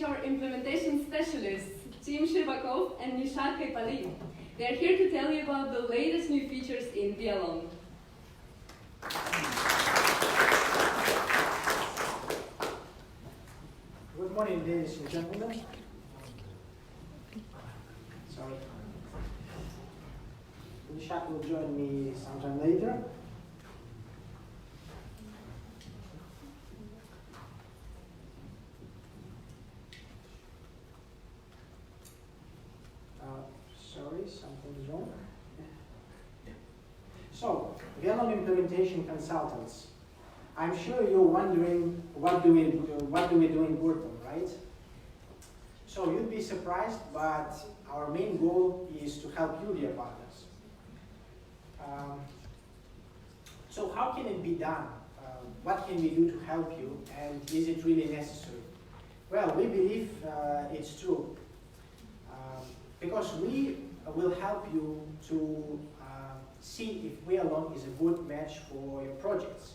our implementation specialists, Scherbakov and Nishad Kaippally. They are here to tell you about the latest new features in Wialon. Good morning, ladies and gentlemen. Sorry. Nishad will join me sometime later. Sorry, something's wrong. So, Wialon implementation consultants. I'm sure you're wondering what do we do in Gurtam, right? So you'd be surprised, but our main goal is to help you, dear partners. So how can it be done? What can we do to help you, and is it really necessary? Well, we believe it's true, because we will help you to see if Wialon is a good match for your projects.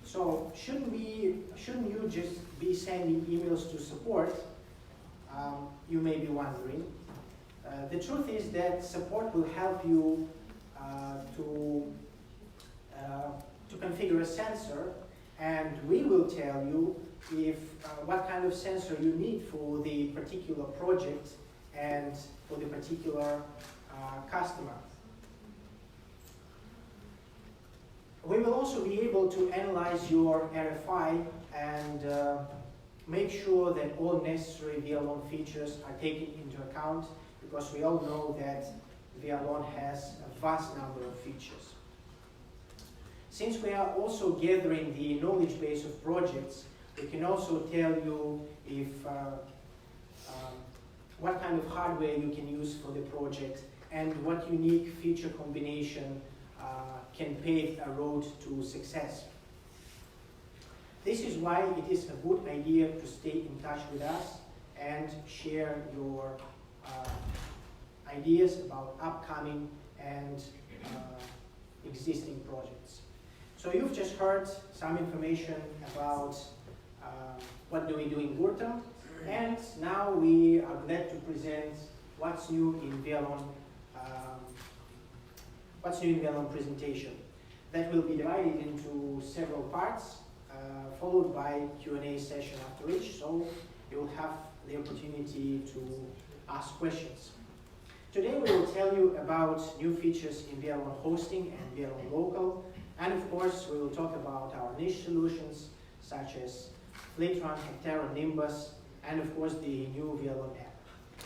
So shouldn't you just be sending emails to support? You may be wondering. The truth is that support will help you to configure a sensor, and we will tell you if what kind of sensor you need for the particular project and for the particular customer. We will also be able to analyze your RFI and make sure that all necessary Wialon features are taken into account, because we all know that Wialon has a vast number of features. Since we are also gathering the knowledge base of projects, we can also tell you if what kind of hardware you can use for the project and what unique feature combination can pave a road to success. This is why it is a good idea to stay in touch with us and share your ideas about upcoming and existing projects. So you've just heard some information about what do we do in Gurtam, and now we are glad to present what's new in Wialon. What's new in Wialon presentation. That will be divided into several parts, followed by Q&A session after each, so you will have the opportunity to ask questions. Today we will tell you about new features in Wialon hosting and Wialon local, and of course we will talk about our niche solutions such as Fleetron, Hectara, Nimbus, and of course the new Wialon app.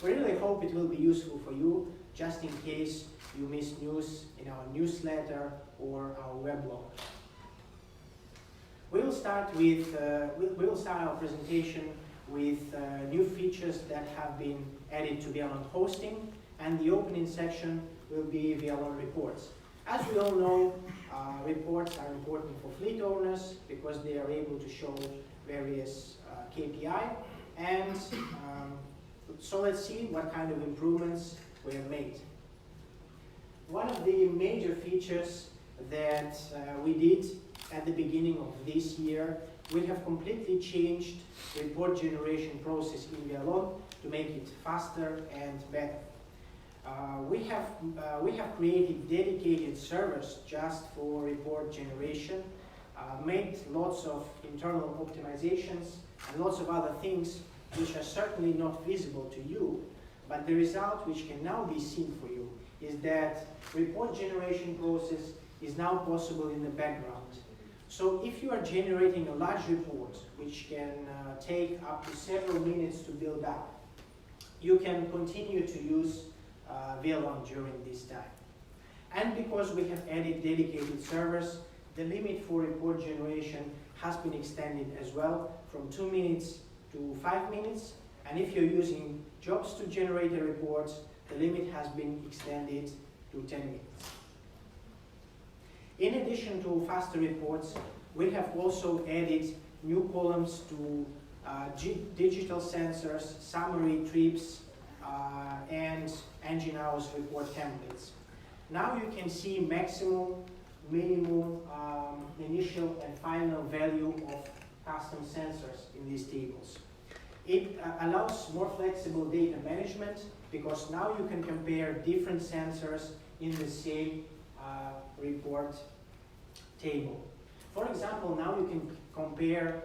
We really hope it will be useful for you, just in case you miss news in our newsletter or our weblog. We will start our presentation with new features that have been added to Wialon hosting, and the opening section will be Wialon reports. As we all know, reports are important for fleet owners because they are able to show various KPI, and so let's see what kind of improvements we have made. One of the major features that we did at the beginning of this year, we have completely changed the report generation process in Wialon to make it faster and better. We have created dedicated servers just for report generation, made lots of internal optimizations and lots of other things which are certainly not visible to you, but the result which can now be seen for you is that report generation process is now possible in the background. So if you are generating a large report, which can take up to several minutes to build up, you can continue to use Wialon during this time. And because we have added dedicated servers, the limit for report generation has been extended as well from 2 minutes to 5 minutes. And if you're using jobs to generate the reports, the limit has been extended to 10 minutes. In addition to faster reports, we have also added new columns to digital sensors, summary trips, and engine hours report templates. Now you can see maximum, minimum, initial and final value of custom sensors in these tables. It allows more flexible data management because now you can compare different sensors in the same report table. For example, now you can compare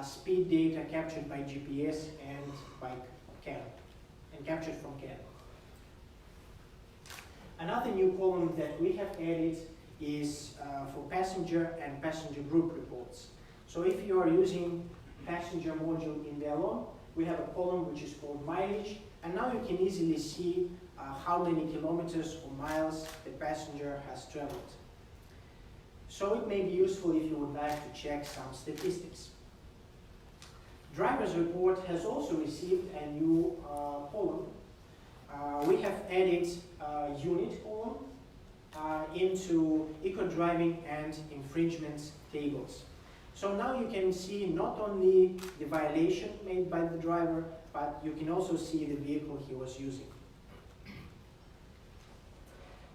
speed data captured by GPS and by CAN, and captured from CAN. Another new column that we have added is for passenger and passenger group reports. So if you are using passenger module in Wialon, we have a column which is called mileage, and now you can easily see how many kilometers or miles the passenger has traveled. So it may be useful if you would like to check some statistics. Driver's report has also received a new column. We have added a unit column into eco-driving and infringements tables. So now you can see not only the violation made by the driver, but you can also see the vehicle he was using.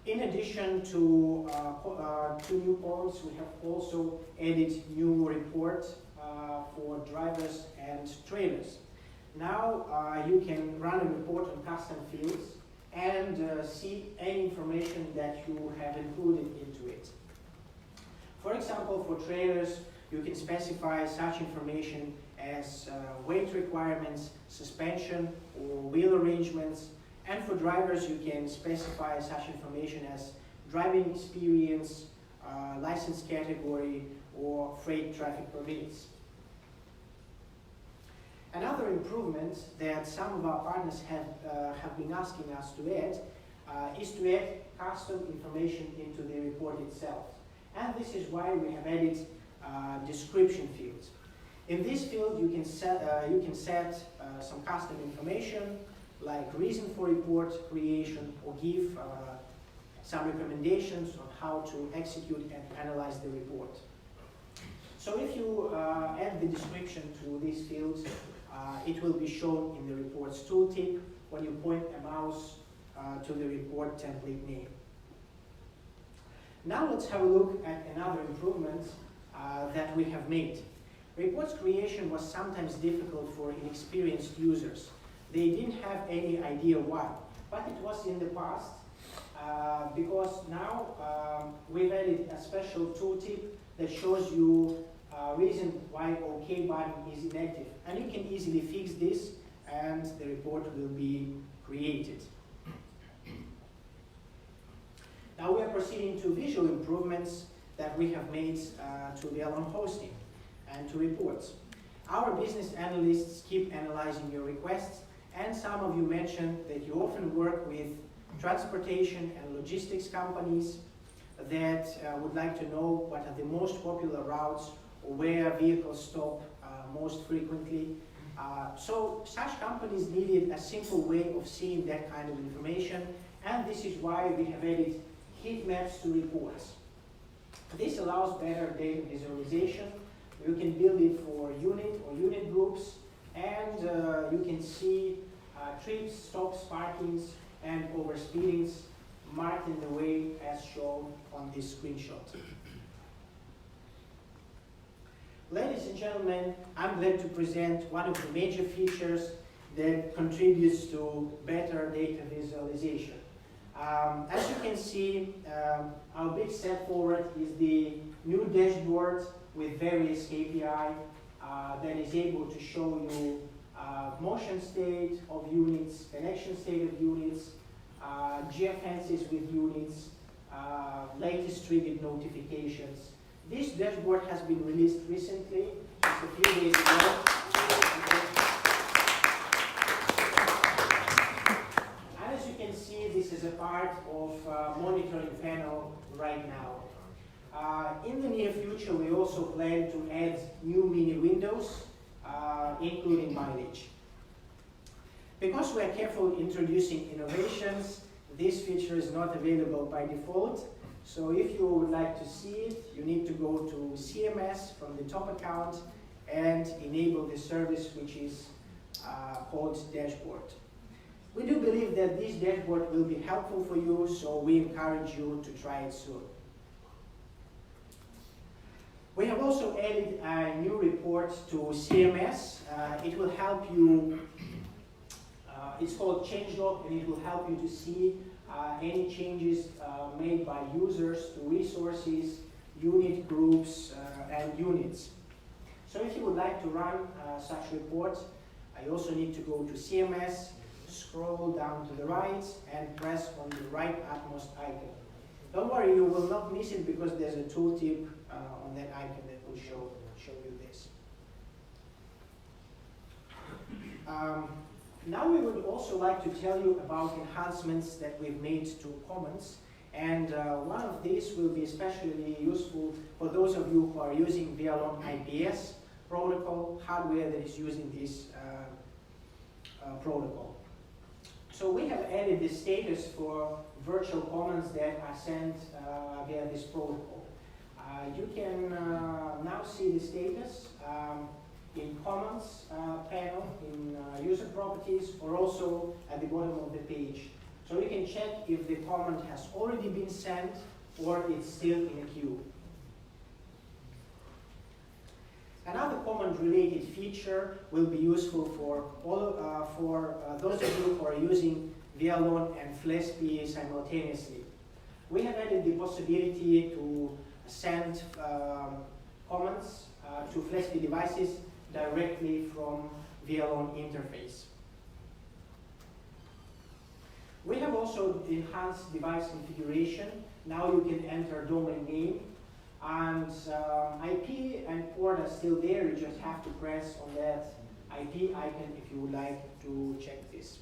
In addition to two new columns, we have also added new report for drivers and trailers. Now you can run a report on custom fields and see any information that you have included into it. For example, for trailers, you can specify such information as weight requirements, suspension or wheel arrangements, and for drivers you can specify such information as driving experience, license category, or freight traffic permits. Another improvement that some of our partners have been asking us to add is to add custom information into the report itself. And this is why we have added description fields. In this field, you can set some custom information like reason for report creation, or give some recommendations on how to execute and analyze the report. So if you add the description to these fields, it will be shown in the report's tooltip when you point a mouse to the report template name. Now let's have a look at another improvement that we have made. Reports creation was sometimes difficult for inexperienced users. They didn't have any idea why, but it was in the past because now we've added a special tooltip that shows you reason why OK button is inactive, and you can easily fix this and the report will be created. Now we are proceeding to visual improvements that we have made to Wialon hosting and to reports. Our business analysts keep analyzing your requests, and some of you mentioned that you often work with transportation and logistics companies that would like to know what are the most popular routes or where vehicles stop most frequently. So such companies needed a simple way of seeing that kind of information, and this is why we have added heat maps to reports. This allows better data visualization. You can build it for unit or unit groups, and you can see trips, stops, parkings, and overspeedings marked in the way as shown on this screenshot. Ladies and gentlemen, I'm glad to present one of the major features that contributes to better data visualization. As you can see, our big step forward is the new dashboard with various KPI that is able to show you motion state of units, connection state of units, geofences with units, latest triggered notifications. This dashboard has been released recently, just a few days ago. And as you can see, this is a part of monitoring panel right now. In the near future, we also plan to add new mini windows, including mileage. Because we are careful introducing innovations, this feature is not available by default. So if you would like to see it, you need to go to CMS from the top account and enable the service, which is called Dashboard. We do believe that this dashboard will be helpful for you, so we encourage you to try it soon. We have also added a new report to CMS. It will help you, it's called changelog, and it will help you to see any changes made by users to resources, unit groups, and units. So if you would like to run such reports, you also need to go to CMS, scroll down to the right, and press on the right utmost icon. Don't worry, you will not miss it because there's a tooltip on that icon that will show you this. Now we would also like to tell you about enhancements that we've made to comments, and one of these will be especially useful for those of you who are using Wialon IPS protocol, hardware that is using this protocol. So we have added the status for virtual comments that are sent via this protocol. You can now see the status in comments panel, in user properties, or also at the bottom of the page. So you can check if the comment has already been sent or it's still in a queue. Another comment-related feature will be useful for those of you who are using Wialon and FlashPA simultaneously. We have added the possibility to send comments to FlashPA devices directly from Wialon interface. We have also enhanced device configuration. Now you can enter domain name, and IP and port are still there. You just have to press on that IP icon if you would like to check this.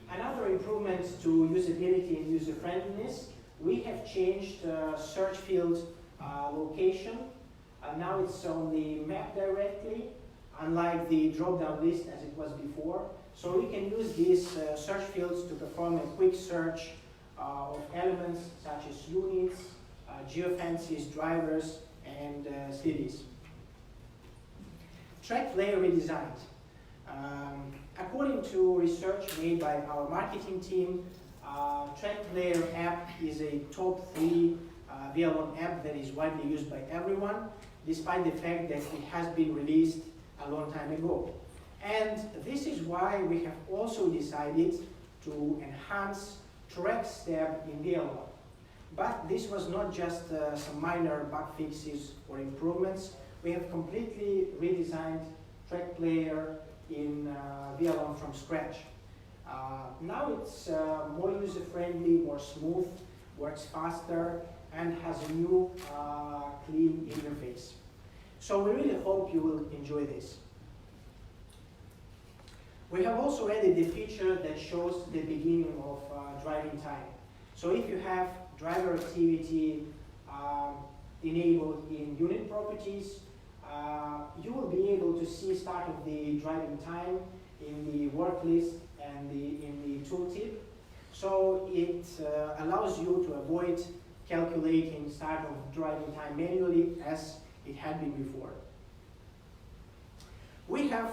Another improvement to usability and user-friendliness, we have changed search field location. Now it's on the map directly, unlike the drop-down list as it was before. So we can use these search fields to perform a quick search of elements such as units, geofences, drivers, and cities. Track layer redesigned. According to research made by our marketing team, Track Layer app is a top 3 Wialon app that is widely used by everyone, despite the fact that it has been released a long time ago. And this is why we have also decided to enhance track step in Wialon. But this was not just some minor bug fixes or improvements. We have completely redesigned Track Player in Wialon from scratch. Now it's more user-friendly, more smooth, works faster, and has a new clean interface. So we really hope you will enjoy this. We have also added the feature that shows the beginning of driving time. So if you have driver activity enabled in unit properties, you will be able to see start of the driving time in the work list and in the tooltip. So it allows you to avoid calculating start of driving time manually as it had been before. We have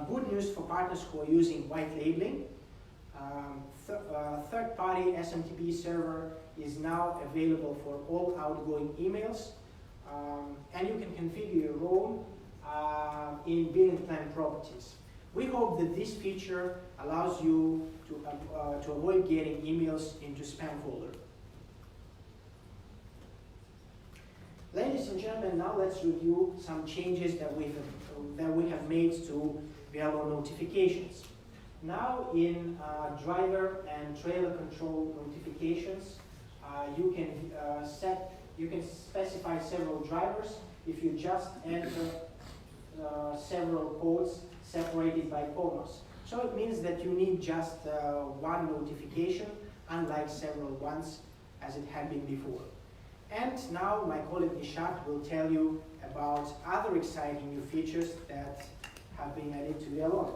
good news for partners who are using white labeling. Third-party SMTP server is now available for all outgoing emails, and you can configure your own in billing plan properties. We hope that this feature allows you to avoid getting emails into spam folder. Ladies and gentlemen, now let's review some changes that we have made to Wialon notifications. Now in driver and trailer control notifications, you can specify several drivers if you just enter several codes separated by commas. So it means that you need just one notification, unlike several ones as it had been before. And now my colleague Nishad will tell you about other exciting new features that have been added to Wialon.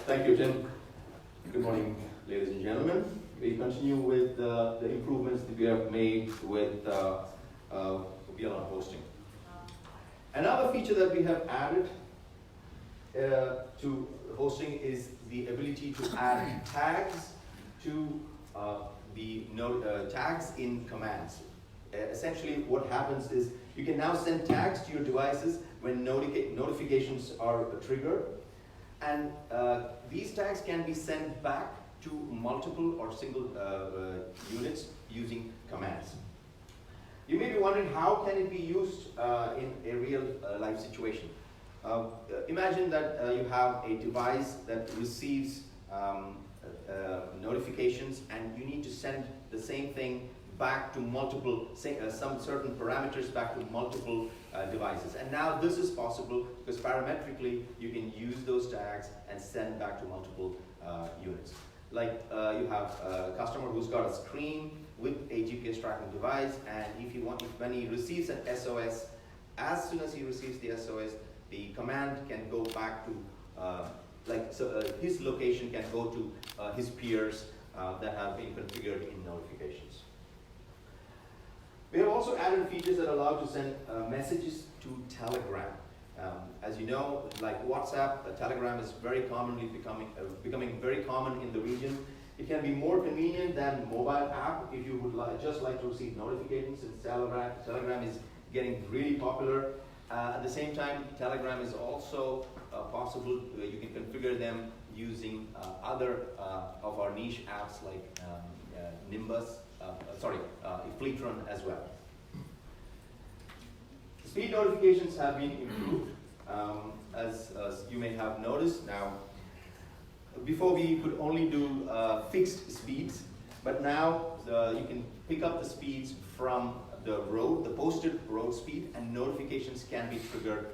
Thank you, Tim. Good morning, ladies and gentlemen. We continue with the improvements that we have made with Wialon hosting. Another feature that we have added to hosting is the ability to add tags to tags in commands. Essentially, what happens is you can now send tags to your devices when notifications are triggered, and these tags can be sent back to multiple or single units using commands. You may be wondering, how can it be used in a real life situation? Imagine that you have a device that receives notifications, and you need to send the same thing back to multiple, some certain parameters back to multiple devices. And now this is possible because parametrically you can use those tags and send back to multiple units. Like you have a customer who's got a screen with a GPS tracking device, and when he receives an SOS, as soon as he receives the SOS, the command can go back to his location can go to his peers that have been configured in notifications. We have also added features that allow to send messages to Telegram. As you know, like WhatsApp, Telegram is very commonly becoming very common in the region. It can be more convenient than mobile app if you would just like to receive notifications, since Telegram is getting really popular. At the same time, Telegram is also possible. You can configure them using other of our niche apps like Fleetron as well. Speed notifications have been improved, as you may have noticed. Now, before we could only do fixed speeds, but now you can pick up the speeds from the posted road speed, and notifications can be triggered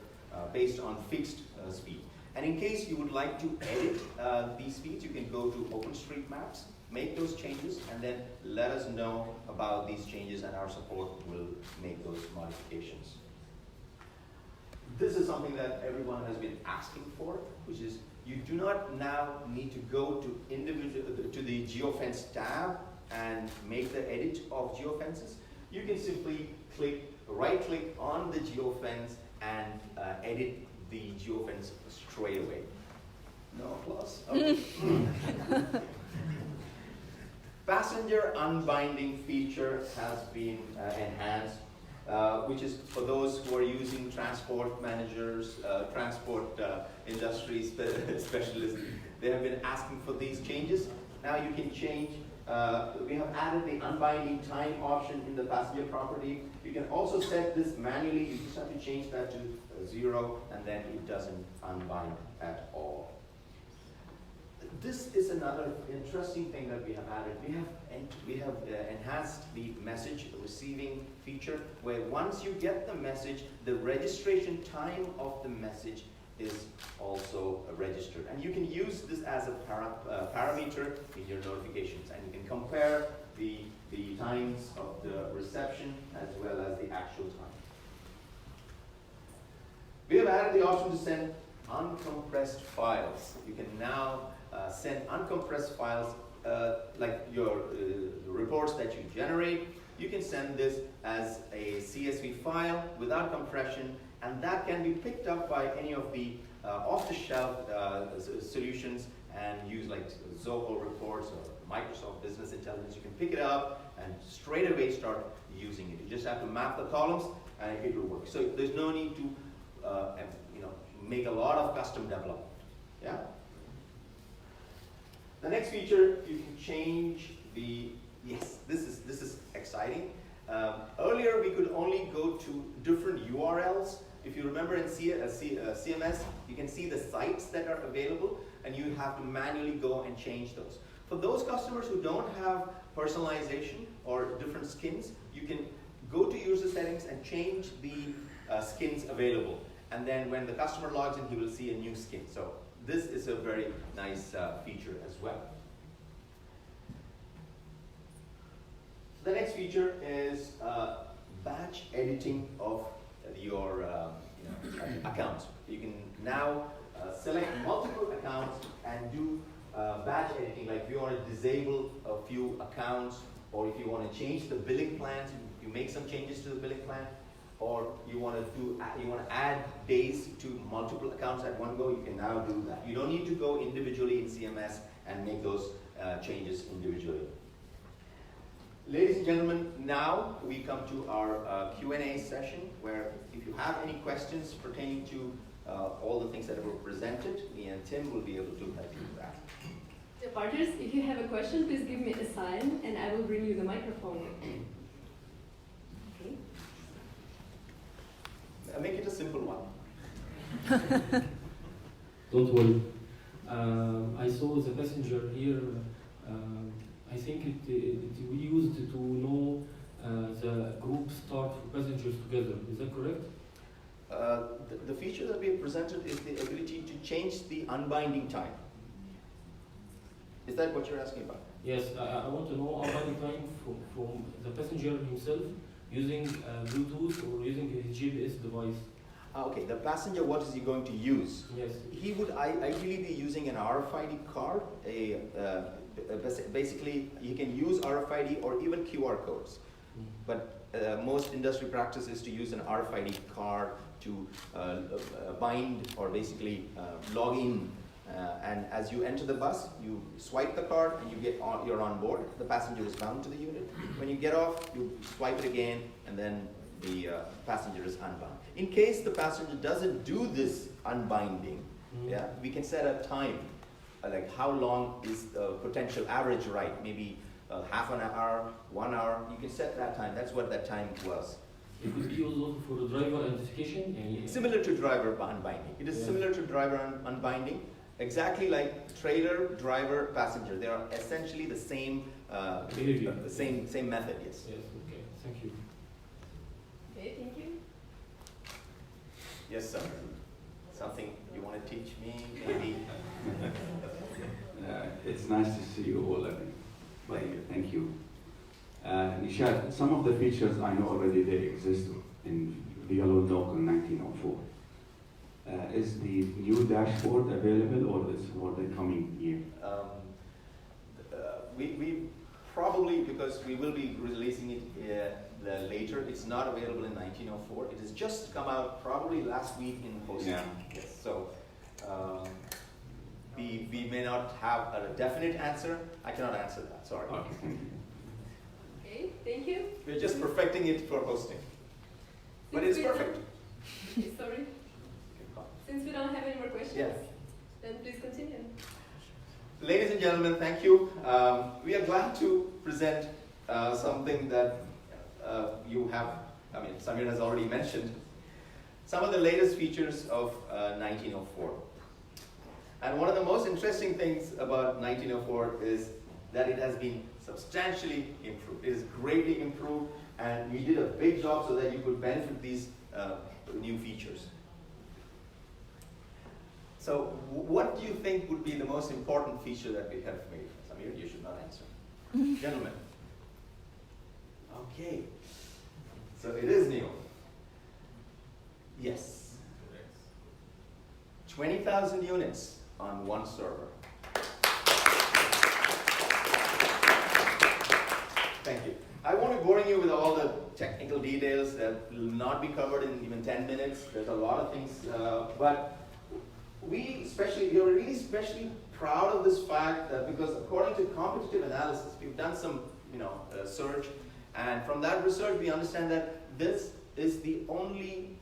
based on fixed speed. And in case you would like to edit these speeds, you can go to OpenStreetMaps, make those changes, and then let us know about these changes, and our support will make those modifications. This is something that everyone has been asking for, which is you do not now need to go to the geofence tab and make the edit of geofences. You can simply right-click on the geofence and edit the geofence straight away. No applause? Okay. Passenger unbinding feature has been enhanced, which is for those who are using transport managers, transport industry specialists. They have been asking for these changes. Now you can change. We have added the unbinding time option in the passenger property. You can also set this manually. You just have to change that to 0, and then it doesn't unbind at all. This is another interesting thing that we have added. We have enhanced the message receiving feature, where once you get the message, the registration time of the message is also registered. And you can use this as a parameter in your notifications, and you can compare the times of the reception as well as the actual time. We have added the option to send uncompressed files. You can now send uncompressed files like your reports that you generate. You can send this as a CSV file without compression, and that can be picked up by any of the off-the-shelf solutions and use like Zoho reports or Microsoft Business Intelligence. You can pick it up and straight away start using it. You just have to map the columns and it will work. So there's no need to make a lot of custom development. Yeah. The next feature, you can change the, yes, this is exciting. Earlier we could only go to different URLs. If you remember in CMS, you can see the sites that are available, and you have to manually go and change those. For those customers who don't have personalization or different skins, you can go to user settings and change the skins available. And then when the customer logs in, he will see a new skin. So this is a very nice feature as well. The next feature is batch editing of your accounts. You can now select multiple accounts and do batch editing. Like if you want to disable a few accounts, or if you want to change the billing plans, you make some changes to the billing plan, or you want to add days to multiple accounts at one go, you can now do that. You don't need to go individually in CMS and make those changes individually. Ladies and gentlemen, now we come to our Q&A session, where if you have any questions pertaining to all the things that were presented, me and Tim will be able to help you with that. So partners, if you have a question, please give me a sign and I will bring you the microphone. Okay. Make it a simple one. Don't worry. I saw the passenger here. I think we used to know the group start for passengers together. Is that correct? The feature that we have presented is the ability to change the unbinding time. Is that what you're asking about? Yes, I want to know unbinding time from the passenger himself using Bluetooth or using his GPS device. Okay, the passenger, what is he going to use? Yes. He would ideally be using an RFID card. Basically, you can use RFID or even QR codes. But most industry practice is to use an RFID card to bind or basically log in. And as you enter the bus, you swipe the card and you're on board. The passenger is bound to the unit. When you get off, you swipe it again, and then the passenger is unbound. In case the passenger doesn't do this unbinding, yeah, we can set a time, like how long is the potential average ride, maybe half an hour, 1 hour. You can set that time. That's what that time was. It could be also for the driver identification? Similar to driver unbinding. It is similar to driver unbinding. Exactly like trailer, driver, passenger. They are essentially the same same method, yes. Yes, okay. Thank you. Okay, thank you. Yes, sir. Something you want to teach me, maybe? It's nice to see you all. Thank you. Nishad, some of the features I know already they exist in Wialon Local 1904. Is the new dashboard available, or is for the coming year? We probably, because we will be releasing it later, it's not available in 1904. It has just come out probably last week in hosting. Yeah. Yes. So we may not have a definite answer. I cannot answer that. Sorry. Okay, thank you. Okay, thank you. We're just perfecting it for hosting, but it's perfect. Sorry. Since we don't have any more questions, Yes. then please continue. Ladies and gentlemen, thank you. We are glad to present something that you have, Samir has already mentioned, some of the latest features of 1904. And one of the most interesting things about 1904 is that it has been substantially improved. It is greatly improved, and we did a big job so that you could benefit these new features. So what do you think would be the most important feature that we have made? Samir, you should not answer. Gentlemen. Okay. So it is new. Yes. 20,000 units on one server. Thank you. I won't be boring you with all the technical details that will not be covered in even 10 minutes. There's a lot of things, but we are really especially proud of this fact that, because according to competitive analysis, we've done some search, and from that research we understand that this is the only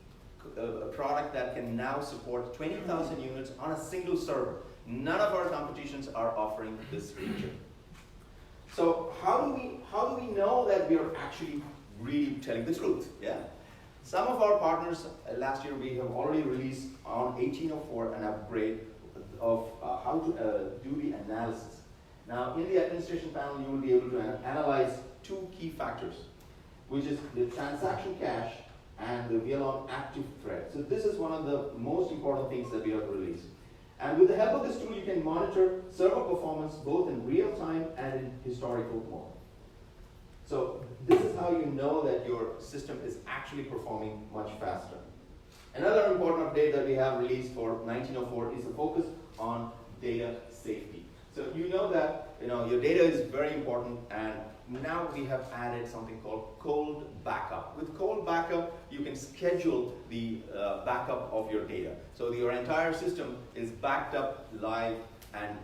product that can now support 20,000 units on a single server. None of our competitions are offering this feature. So how do we know that we are actually really telling the truth? Yeah. Some of our partners, last year we have already released on 1804 an upgrade of how to do the analysis. Now in the administration panel you will be able to analyze two key factors, which is the transaction cache and the Wialon active thread. So this is one of the most important things that we have released. And with the help of this tool you can monitor server performance both in real time and in historical mode. So this is how you know that your system is actually performing much faster. Another important update that we have released for 1904 is the focus on data safety. So you know that your data is very important, and now we have added something called cold backup. With cold backup, you can schedule the backup of your data. So your entire system is backed up live and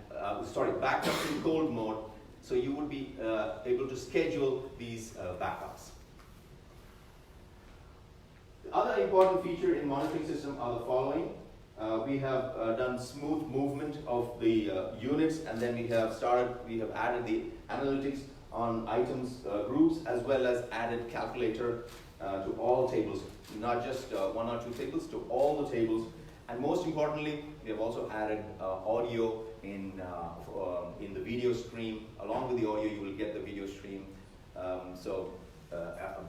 backed up in cold mode, So you would be able to schedule these backups. The other important feature in monitoring system are the following. We have done smooth movement of the units, and then we have added the analytics on items groups, as well as added calculator to all tables, not just one or two tables, to all the tables. And most importantly, we have also added audio in the video stream. Along with the audio, you will get the video stream. So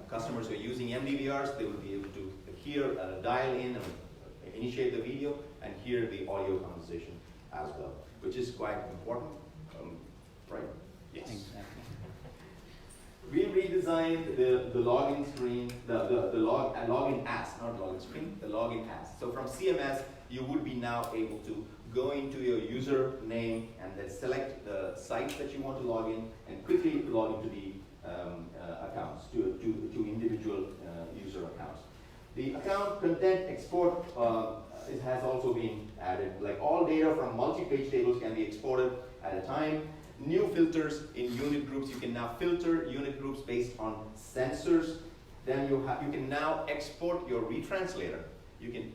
customers who are using MDVRs, they will be able to hear, dial in, and initiate the video, and hear the audio conversation as well, which is quite important, right? Yes. Exactly. We redesigned the login screen, the login as, not login screen, the login as. So from CMS, you would be now able to go into your username and then select the sites that you want to log in, and quickly log into the accounts, to individual user accounts. The account content export it has also been added. Like all data from multi-page tables can be exported at a time. New filters in unit groups. You can now filter unit groups based on sensors. Then you can now export your retranslator. You can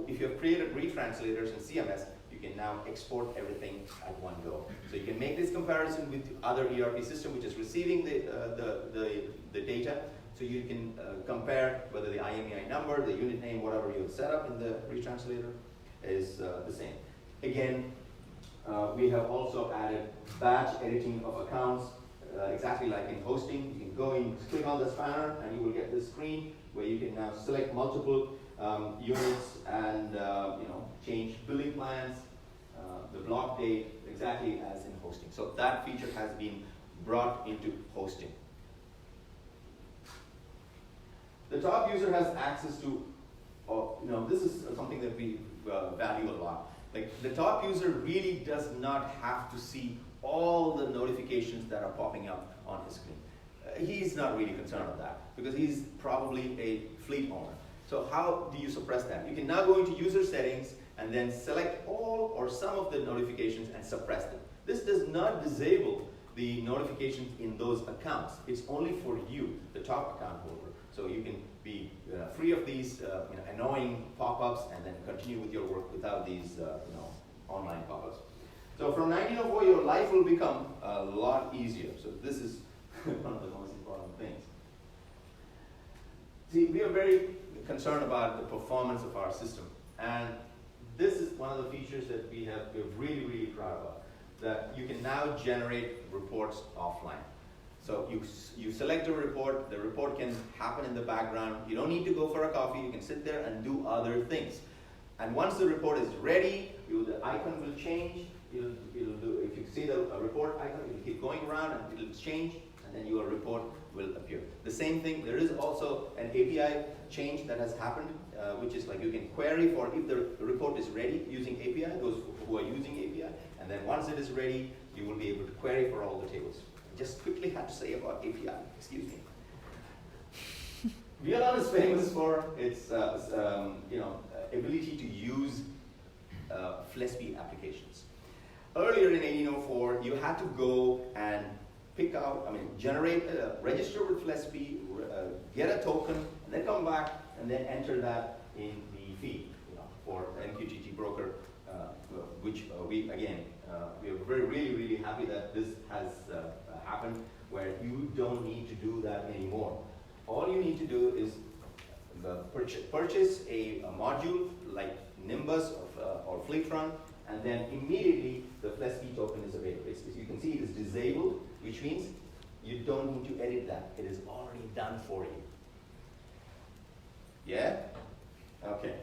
if you have created retranslators in CMS, you can now export everything at one go. So you can make this comparison with other ERP system which is receiving the data. So you can compare whether the IMEI number, the unit name, whatever you have set up in the retranslator is the same. Again, we have also added batch editing of accounts, exactly like in hosting. You can go in, click on the spanner, and you will get this screen where you can now select multiple units and change billing plans, the block date, exactly as in hosting. So that feature has been brought into hosting. The top user has access to, this is something that we value a lot. Like the top user really does not have to see all the notifications that are popping up on his screen. He's not really concerned with that because he's probably a fleet owner. So how do you suppress that? You can now go into user settings and then select all or some of the notifications and suppress them. This does not disable the notifications in those accounts. It's only for you, the top account holder. So you can be free of these annoying pop-ups and then continue with your work without these online pop-ups. So from 1904, your life will become a lot easier. So this is one of the most important things. See, we are very concerned about the performance of our system, and this is one of the features that we're really, really proud about, that you can now generate reports offline. So you select a report, the report can happen in the background. You don't need to go for a coffee, you can sit there and do other things. And once the report is ready, the icon will change. If you see the report icon, it'll keep going around and it'll change, and then your report will appear. The same thing, there is also an API change that has happened, which is like you can query for if the report is ready using API, those who are using API, and then once it is ready, you will be able to query for all the tables. Just quickly had to say about API, excuse me. Wialon is famous for its ability to use FLESP applications. Earlier in 1804, you had to go and register with FLESP, get a token, and then come back and then enter that in the feed for MQTT broker, which we are really, really happy that this has happened, where you don't need to do that anymore. All you need to do is purchase a module like Nimbus or FleetRun, and then immediately the FLESP token is available. As you can see, it is disabled, which means you don't need to edit that. It is already done for you. Yeah? Okay.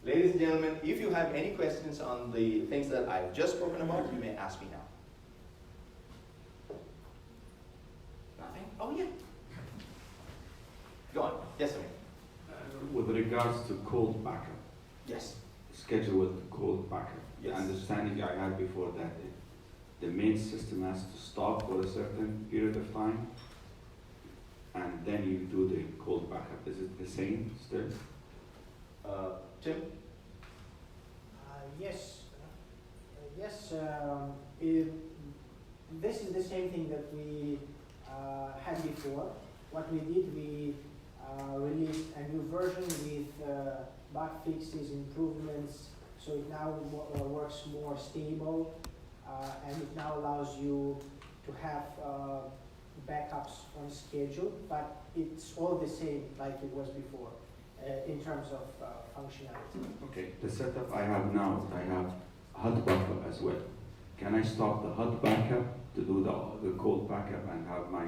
Ladies and gentlemen, if you have any questions on the things that I've just spoken about, you may ask me now. Nothing? Oh, yeah. Go on. Yes, sir. With regards to cold backup, Yes. scheduled cold backup, the Yes. understanding I had before that the main system has to stop for a certain period of time, and then you do the cold backup. Is it the same still? Tim? Yes. this is the same thing that we had before. What we did, we released a new version with bug fixes, improvements, so it now works more stable, and it now allows you to have backups on schedule, but it's all the same like it was before in terms of functionality. Okay. The setup I have now, I have hot backup as well. Can I stop the hot backup to do the cold backup and have my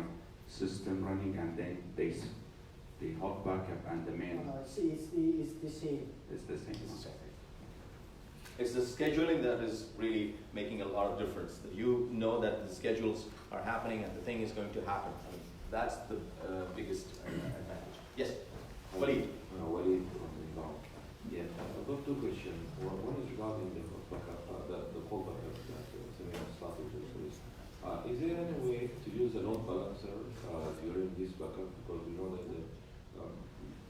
system running, and then the hot backup and the main? It's the same. It's the same. It's the scheduling that is really making a lot of difference. You know that the schedules are happening and the thing is going to happen. I mean, that's the biggest advantage. Yes, Walid. Walid from Iran. Yeah, I've got two questions. One is regarding the backup, the cold backup that Samir started to use. Is there any way to use a load balancer during this backup? Because we know that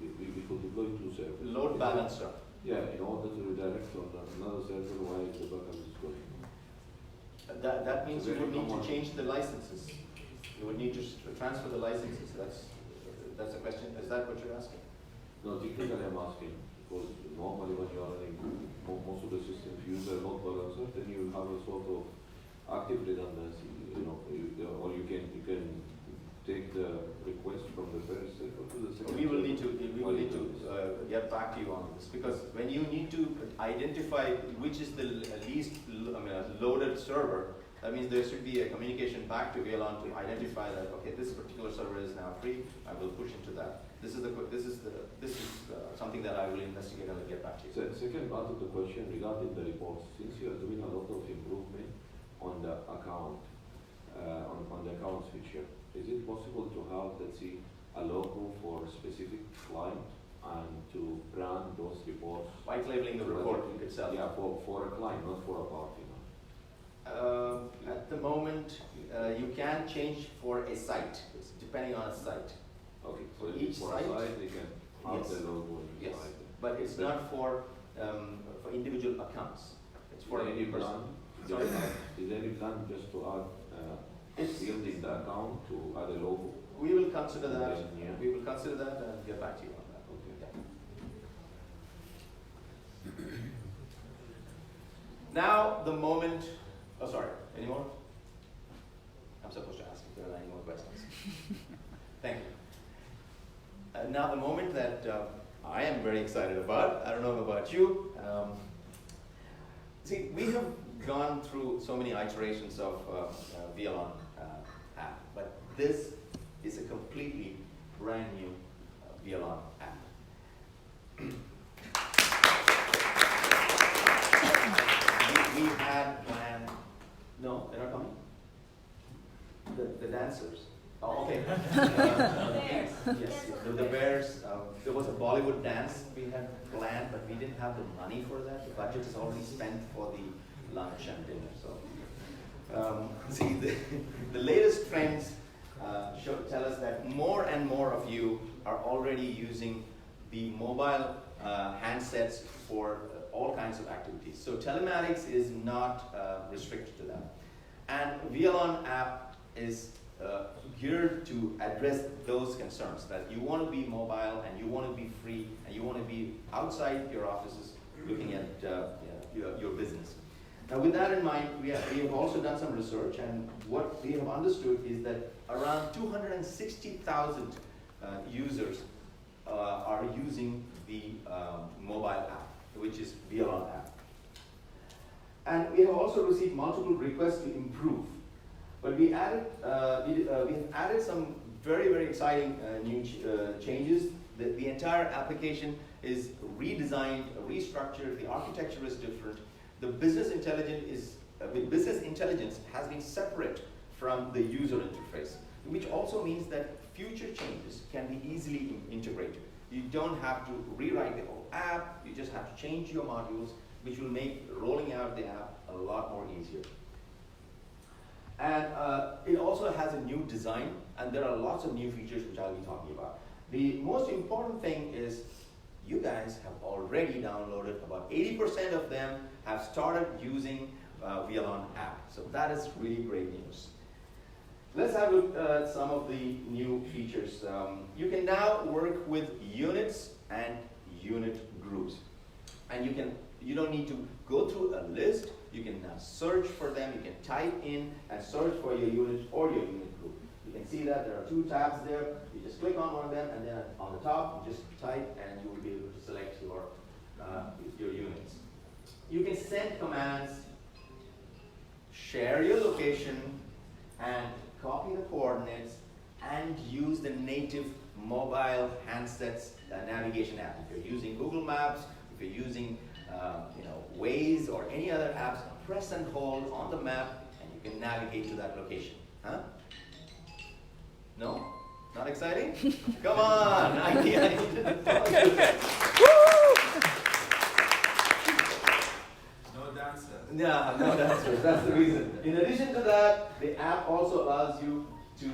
we could deploy two servers. Load balancer. Yeah, in order to redirect on another server while the backup is going. That means you would need to change the licenses. You would need to transfer the licenses. That's a question. Is that what you're asking? No, technically I'm asking, because normally when you are running most of the systems use a load balancer, then you have a sort of active redundancy, or you can take the request from the first server to the second. We will need to get back to you on this, because when you need to identify which is the least loaded server, that means there should be a communication back to Wialon to identify that, okay, this particular server is now free. I will push into that. This is something that I will investigate and will get back to you. So, second part of the question regarding the reports, since you are doing a lot of improvement on the account, on the accounts feature, is it possible to have, let's see, a logo for a specific client and to brand those reports? White labeling the report itself. Yeah, for a client, not for a party. At the moment, you can change for a site. It's depending on a site. Okay, so each for site, a site, they can have yes, the logo yes, inside. but it's not for individual accounts. It's for any person. Sorry? Is there any plan just to add building the account to add a logo? We will consider that. Yeah. We will consider that and get back to you on that. Okay. Yeah. Now the moment. Oh, sorry. Any more? I'm supposed to ask if there are any more questions. Thank you. Now the moment that I am very excited about. I don't know about you. See, we have gone through so many iterations of Wialon app, but this is a completely brand new Wialon app. we had planned. No, they're not coming. The dancers. Oh, okay. Yes, the Bears. There was a Bollywood dance we had planned, but we didn't have the money for that. The budget is already spent for the lunch and dinner. So, see, the latest trends tell us that more and more of you are already using the mobile handsets for all kinds of activities. So telematics is not restricted to that. And Wialon app is geared to address those concerns, that you want to be mobile and you want to be free and you want to be outside your offices looking at your business. Now with that in mind, we have also done some research, and what we have understood is that around 260,000 users are using the mobile app, which is Wialon app. And we have also received multiple requests to improve. But we have added some very, very exciting new changes. The entire application is redesigned, restructured. The architecture is different. The business intelligence has been separate from the user interface, which also means that future changes can be easily integrated. You don't have to rewrite the whole app. You just have to change your modules, which will make rolling out the app a lot more easier. And it also has a new design, and there are lots of new features which I'll be talking about. The most important thing is you guys have already downloaded, about 80% of them have started using Wialon app. So that is really great news. let's have a look at some of the new features. You can now work with units and unit groups. And you don't need to go through a list. You can now search for them. You can type in and search for your unit or your unit group. You can see that there are two tabs there. You just click on one of them, and then on the top, you just type, and you will be able to select your units. You can send commands, share your location, and copy the coordinates, and use the native mobile handsets navigation app. If you're using Google Maps, if you're using Waze or any other apps, press and hold on the map, and you can navigate to that location. Huh? No? Not exciting? Come on! I need No dancer. Yeah, no dancers. That's the reason. In addition to that, the app also allows you to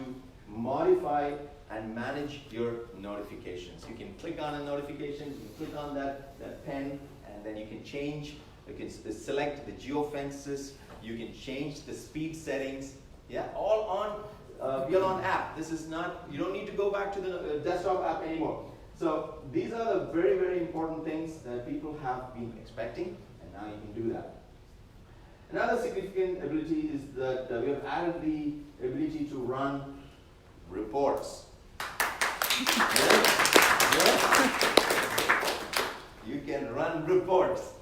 modify and manage your notifications. You can click on a notification, you can click on that pen, and then you can change, you can select the geofences, you can change the speed settings, yeah, all on Wialon app. This is not, you don't need to go back to the desktop app anymore. So these are the very, very important things that people have been expecting, and now you can do that. Another significant ability is that we have added the ability to run reports. You can run reports.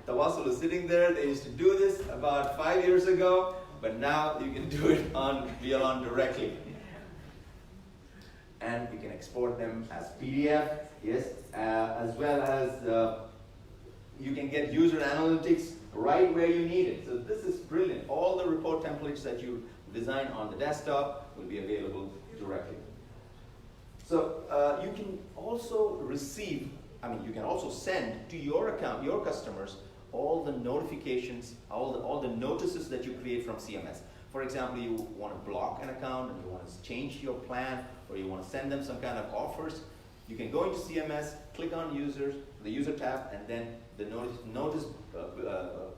Tawasul is sitting there. They used to do this about 5 years ago, but now you can do it on Wialon directly. And you can export them as PDF, yes, as well as you can get user analytics right where you need it. So this is brilliant. All the report templates that you design on the desktop will be available directly. So you can also receive, you can also send to your account, your customers, all the notifications, all the notices that you create from CMS. For example, you want to block an account and you want to change your plan, or you want to send them some kind of offers. You can go into CMS, click on users, the user tab, and then the notice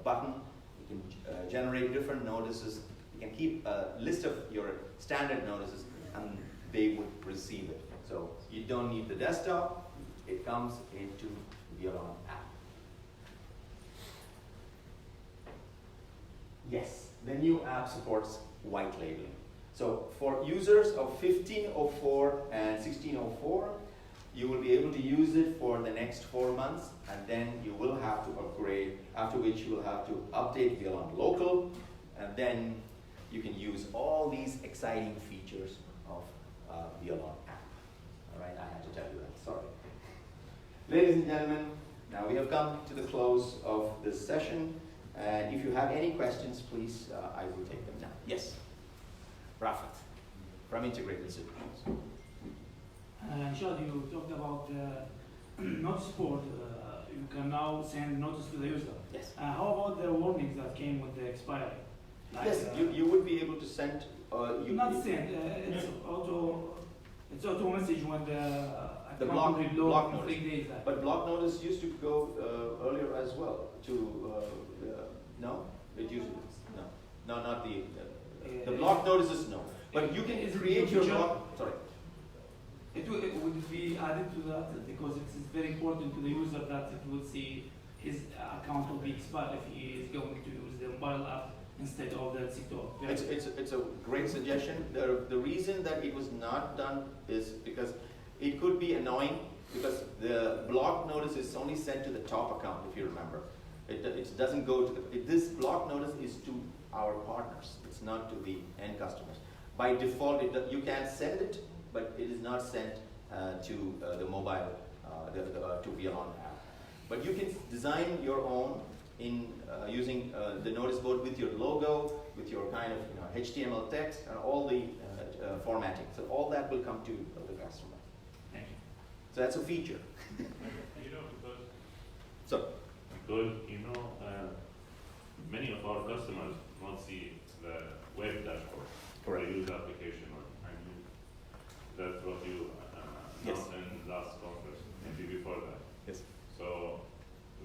button. You can generate different notices. You can keep a list of your standard notices, and they would receive it. So you don't need the desktop. It comes into Wialon app. Yes, the new app supports white labeling. So for users of 1504 and 1604, you will be able to use it for the next 4 months, and then you will have to upgrade, after which you will have to update Wialon local, and then you can use all these exciting features of Wialon app. All right, I had to tell you that, sorry. Ladies and gentlemen, now we have come to the close of this session, and if you have any questions, please, I will take them now. Yes, Rafat, from Integrated Solutions. Nishad, you talked about notice board. You can now send notice to the user. Yes. How about the warnings that came with the expiry? Like, Yes, you would be able to send. Not send. It's auto message when the account will load block in notice. 3 days. But block notice used to go earlier as well. No, it used to. No, not the block notices. No, but you can create your block. Sorry. It would be added to that because it is very important to the user that it will see his account will be expired if he is going to use the mobile app instead of the TikTok. It's a great suggestion. The reason that it was not done is because it could be annoying, because the block notice is only sent to the top account, if you remember. It doesn't go to this block notice is to our partners. It's not to the end customers. By default, you can send it, but it is not sent to the mobile, to Wialon app. But you can design your own in using the notice board with your logo, with your kind of HTML text, and all the formatting. So all that will come to the customer. Thank you. So that's a feature. Because many of our customers won't see the web dashboard for the user application. That's what you announced in last conference, maybe before that. Yes. So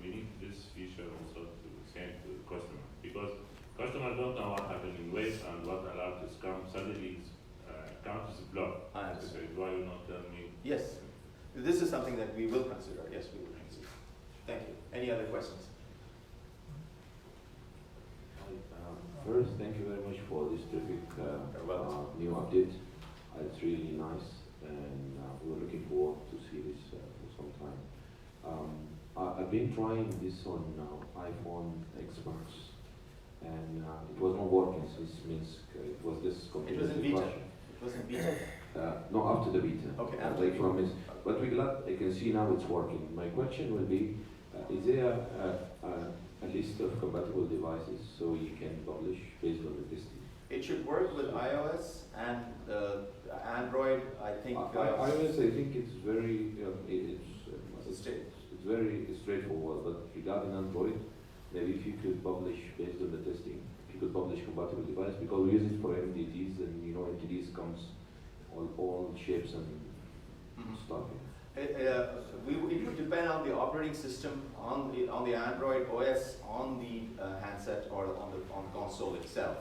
we need this feature also to send to the customer, because customers don't know what happened in waste and what allowed to come suddenly software. Yes, we will use it. Thank you. Any other questions? First, thank you very much for this terrific new update. It's really nice, and we're looking forward to see this for some time. I've been trying this on iPhone X Max, and it was not working since Minsk. It was just completely It was in beta. crashing. It was in beta. No, after the beta. Okay, After after the from beta. Minsk. But we're glad I can see now it's working. My question will be, is there a list of compatible devices so you can publish based on the testing? It should work with iOS and Android. I think. iOS, I think it's very, Straight. it's very straightforward. But regarding Android, maybe if you could publish based on the testing, if you could publish compatible device, because we use it for MDTs, and you know MDTs comes all shapes and stuff. It would depend on the operating system, on the Android OS, on the handset, or on the console itself.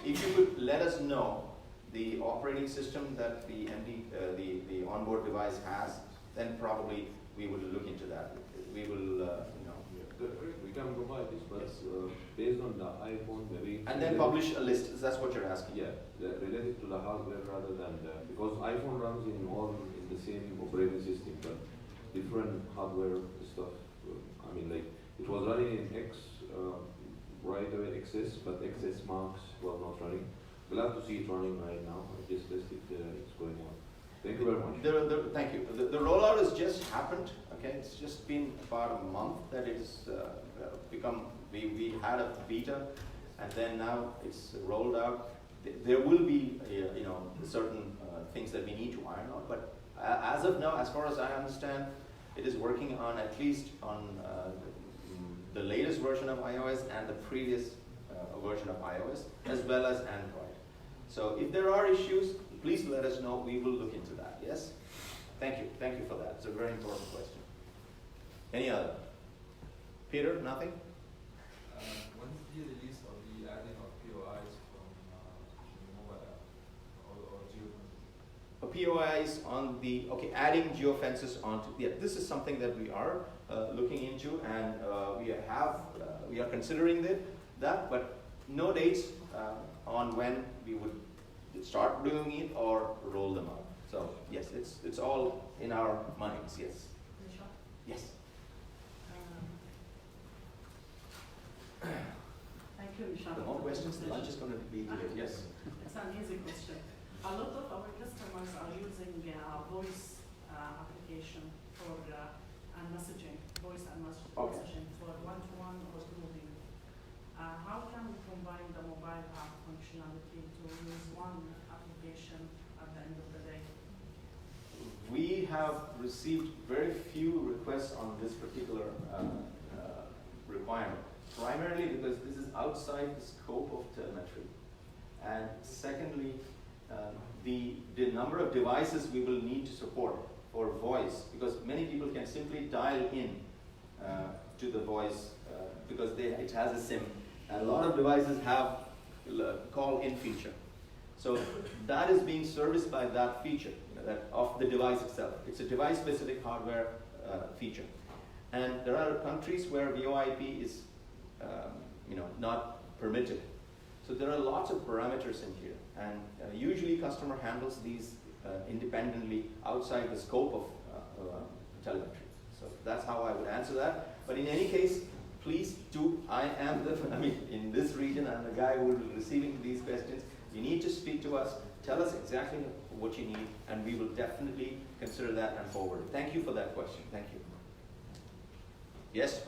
If you could let us know the operating system that the onboard device has, then probably we would look into that. We will, We can provide this, but based on the iPhone, maybe. and then publish a list. That's what you're asking. Yeah, related to the hardware rather than because iPhone runs in the same operating system, but different hardware stuff. I mean, like it was running in X right away XS, but XS Max was not running. Glad to see it running right now. I just tested it's going on. Thank you very much. Thank you. The rollout has just happened. Okay, it's just been about a month that it's become. We had a beta, and then now it's rolled out. There will be certain things that we need to iron out, but as of now, as far as I understand, it is working on at least on the latest version of iOS and the previous version of iOS, as well as Android. So if there are issues, please let us know. We will look into that. Yes? Thank you. Thank you for that. It's a very important question. Any other? Peter, nothing? When is the release of the adding of POIs from the mobile app or geofences? POIs on the, adding geofences onto, this is something that we are looking into, and we are considering that, but no dates on when we would start doing it or roll them out. So yes, it's all in our minds. Yes. Nishad? Yes. Thank you, Nishad. The more questions, the lunch is going to be delayed. Yes. It's an easy question. A lot of our customers are using voice application for and messaging, voice and messaging for one-to-one or grouping. How can we combine the mobile app functionality to use one application at the end of the day? We have received very few requests on this particular requirement, primarily because this is outside the scope of telemetry. And secondly, the number of devices we will need to support for voice, because many people can simply dial in to the voice because it has a SIM. And a lot of devices have call-in feature. So that is being serviced by that feature that of the device itself. It's a device-specific hardware feature. And there are countries where VoIP is not permitted. So there are lots of parameters in here. And usually customer handles these independently outside the scope of telemetry. So that's how I would answer that. But in any case, please do. In this region, I'm the guy who will be receiving these questions. You need to speak to us. Tell us exactly what you need, and we will definitely consider that and forward. Thank you for that question. Thank you. Yes?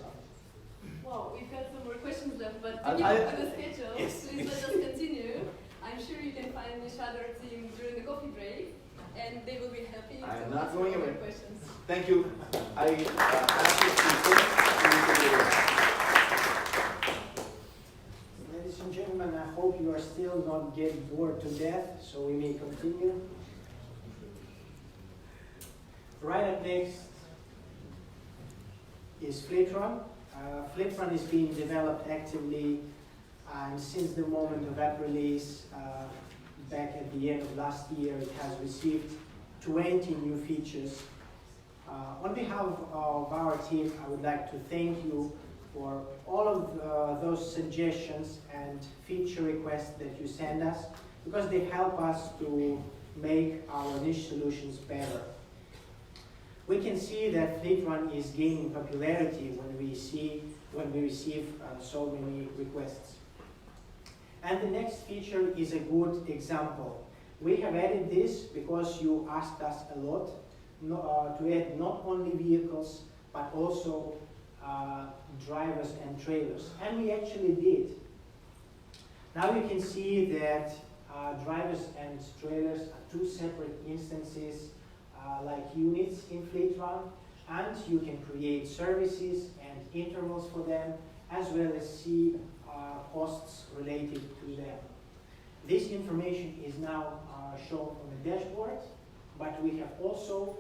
Well, we've got some more questions left, but I- to keep up with the schedule, Yes. please let us continue. I'm sure you can find Nishad or team during the coffee break, and they will be happy to I'm not answer going your away. questions. Thank you. I ask you to Ladies and gentlemen, I hope you are still not getting bored to death, so we may continue. Right up next is FleetRun. FleetRun is being developed actively, and since the moment of app release, back at the end of last year, it has received 20 new features. On behalf of our team, I would like to thank you for all of those suggestions and feature requests that you send us, because they help us to make our niche solutions better. We can see that FleetRun is gaining popularity when we receive so many requests. And the next feature is a good example. We have added this because you asked us a lot to add not only vehicles but also drivers and trailers, and we actually did. Now you can see that drivers and trailers are two separate instances like units in FleetRun, and you can create services and intervals for them, as well as see costs related to them. This information is now shown on the dashboard, but we have also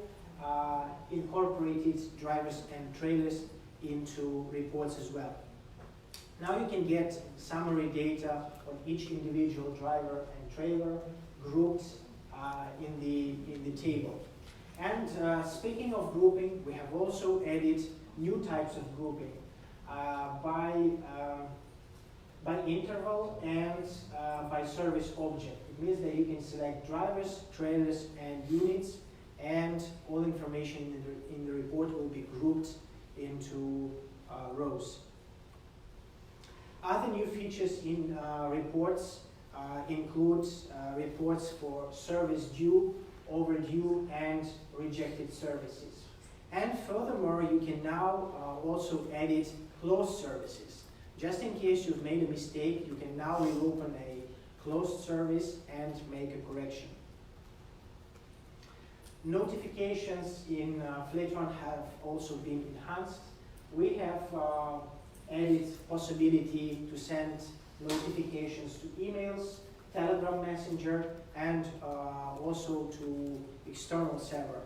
incorporated drivers and trailers into reports as well. Now you can get summary data on each individual driver and trailer grouped in the table. And speaking of grouping, we have also added new types of grouping by interval and by service object. It means that you can select drivers, trailers, and units, and all information in the report will be grouped into rows. Other new features in reports include reports for service due, overdue, and rejected services. And furthermore, you can now also edit closed services. Just in case you've made a mistake, you can now reopen a closed service and make a correction. Notifications in FleetRun have also been enhanced. We have added possibility to send notifications to emails, Telegram Messenger, and also to external server.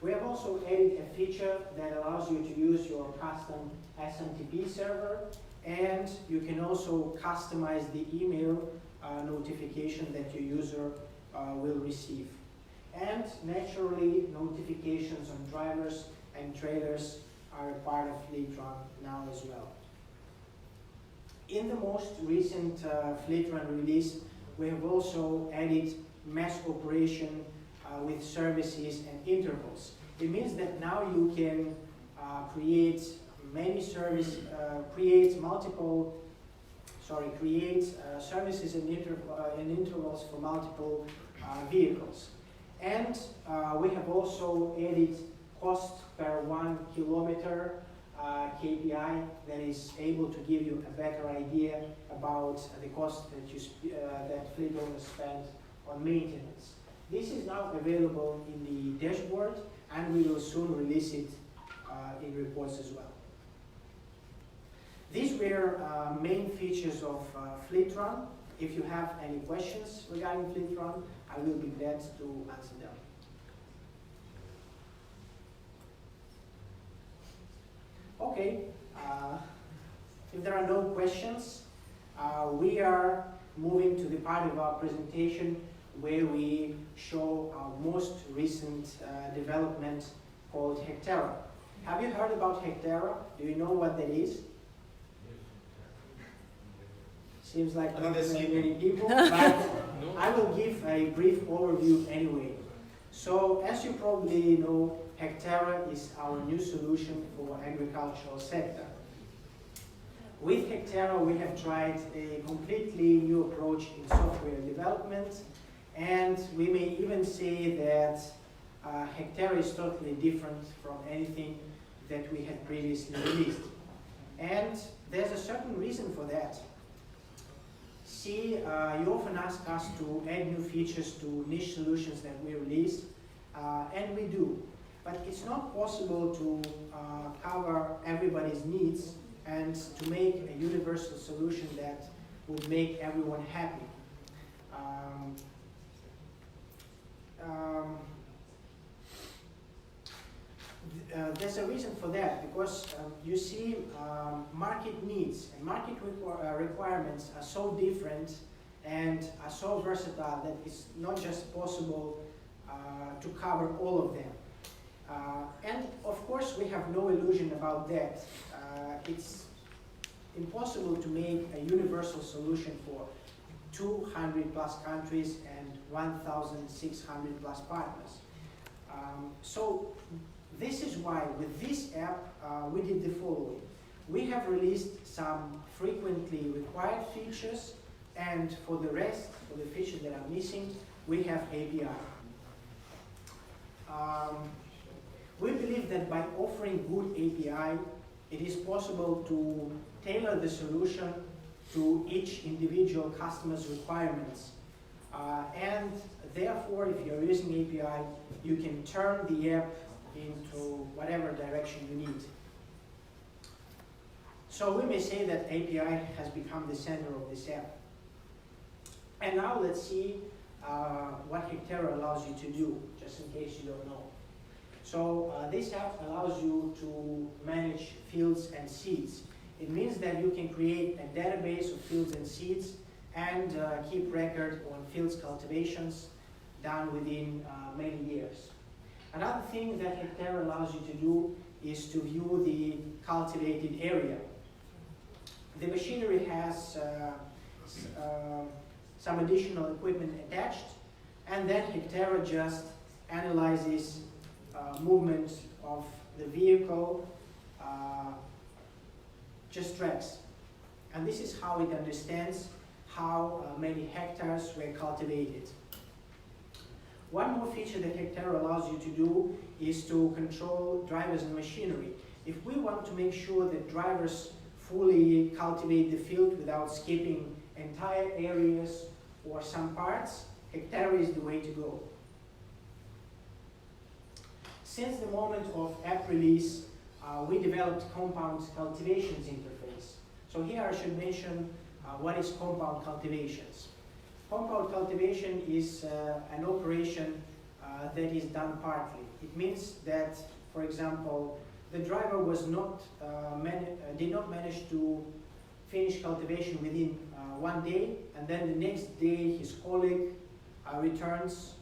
We have also added a feature that allows you to use your custom SMTP server, and you can also customize the email notification that your user will receive. And naturally, notifications on drivers and trailers are a part of FleetRun now as well. In the most recent FleetRun release, we have also added mass operation with services and intervals. It means that now you can create services and intervals for multiple vehicles. And we have also added cost per 1 kilometer KPI that is able to give you a better idea about the cost that fleet owners spend on maintenance. This is now available in the dashboard, and we will soon release it in reports as well. These were main features of FleetRun. If you have any questions regarding FleetRun, I will be glad to answer them. Okay, if there are no questions, we are moving to the part of our presentation where we show our most recent development called Hectera. Have you heard about Hectera? Do you know what that is? Seems like not very many people, but I will give a brief overview anyway. So, as you probably know, Hectera is our new solution for agricultural sector. With Hectera, we have tried a completely new approach in software development, and we may even say that Hectera is totally different from anything that we had previously released. And there's a certain reason for that. See, you often ask us to add new features to niche solutions that we release, and we do. But it's not possible to cover everybody's needs and to make a universal solution that would make everyone happy. There's a reason for that, because you see, market needs and market requirements are so different and are so versatile that it's not just possible to cover all of them. And of course, we have no illusion about that. It's impossible to make a universal solution for 200 plus countries and 1,600 plus partners. So this is why with this app we did the following. We have released some frequently required features, and for the rest, for the features that are missing, we have API. We believe that by offering good API, it is possible to tailor the solution to each individual customer's requirements. And therefore, if you're using API, you can turn the app into whatever direction you need. So we may say that API has become the center of this app. And now let's see what Hectera allows you to do, just in case you don't know. So this app allows you to manage fields and seeds. It means that you can create a database of fields and seeds and keep record on fields cultivations done within many years. Another thing that Hectera allows you to do is to view the cultivated area. The machinery has some additional equipment attached, and then Hectera just analyzes movement of the vehicle, just tracks. And this is how it understands how many hectares were cultivated. One more feature that Hectera allows you to do is to control drivers and machinery. If we want to make sure that drivers fully cultivate the field without skipping entire areas or some parts, Hectera is the way to go. Since the moment of app release, we developed compound cultivations interface. So here I should mention what is compound cultivations. Compound cultivation is an operation that is done partly. It means that, for example, the driver was not did not manage to finish cultivation within one day, and then the next day his colleague returns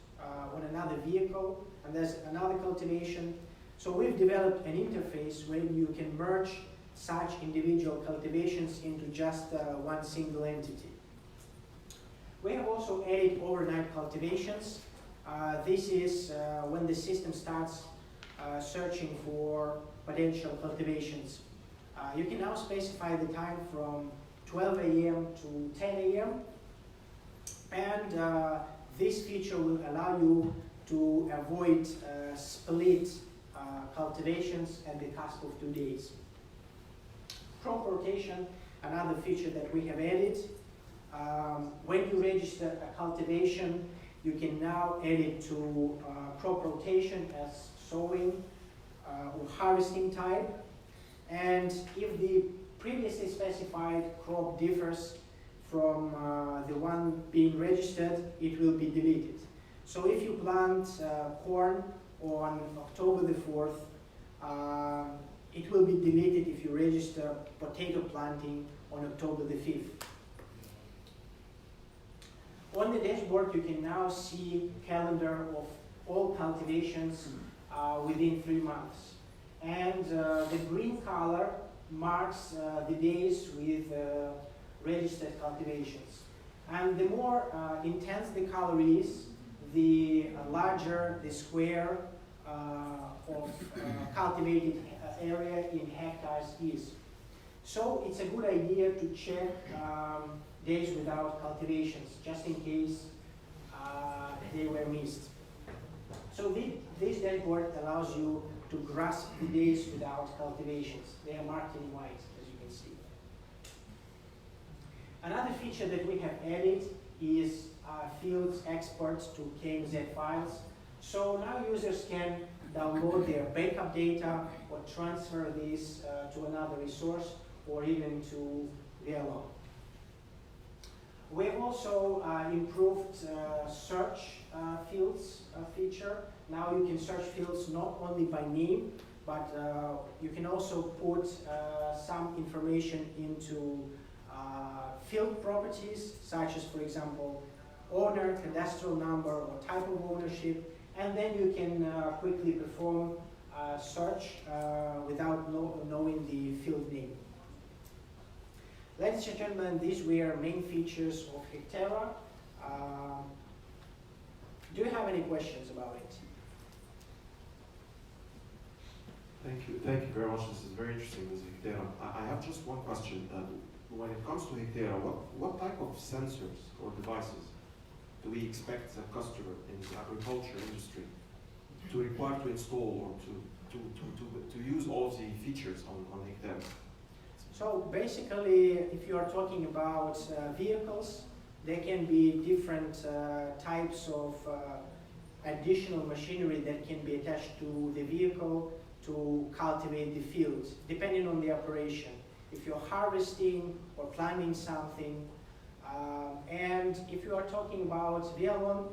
on another vehicle, and there's another cultivation. So we've developed an interface where you can merge such individual cultivations into just one single entity. We have also added overnight cultivations. This is when the system starts searching for potential cultivations. You can now specify the time from 12 a.m. to 10 a.m. And this feature will allow you to avoid split cultivations at the cost of 2 days. Crop rotation, another feature that we have added. When you register a cultivation, you can now add it to crop rotation as sowing or harvesting type. And if the previously specified crop differs from the one being registered, it will be deleted. So if you plant corn on October the 4th, it will be deleted if you register potato planting on October the 5th. On the dashboard, you can now see calendar of all cultivations within 3 months. And the green color marks the days with registered cultivations. And the more intense the color is, the larger the square of cultivated area in hectares is. So it's a good idea to check days without cultivations, just in case they were missed. So this dashboard allows you to grasp the days without cultivations. They are marked in white, as you can see. Another feature that we have added is fields exports to KMZ files. So now users can download their backup data or transfer this to another resource or even to Wialon. We have also improved search fields feature. Now you can search fields not only by name, but you can also put some information into field properties, such as, for example, owner, cadastral number, or type of ownership, and then you can quickly perform search without knowing the field name. Ladies and gentlemen, these were main features of Hectera. Do you have any questions about it? Thank you very much. This is very interesting, Ms. Hectera. I have just one question. When it comes to Hectera, what type of sensors or devices do we expect a customer in the agriculture industry to require to install or to use all of the features on Hectera? So basically, if you are talking about vehicles, there can be different types of additional machinery that can be attached to the vehicle to cultivate the field, depending on the operation. If you're harvesting or planting something, and if you are talking about Wialon,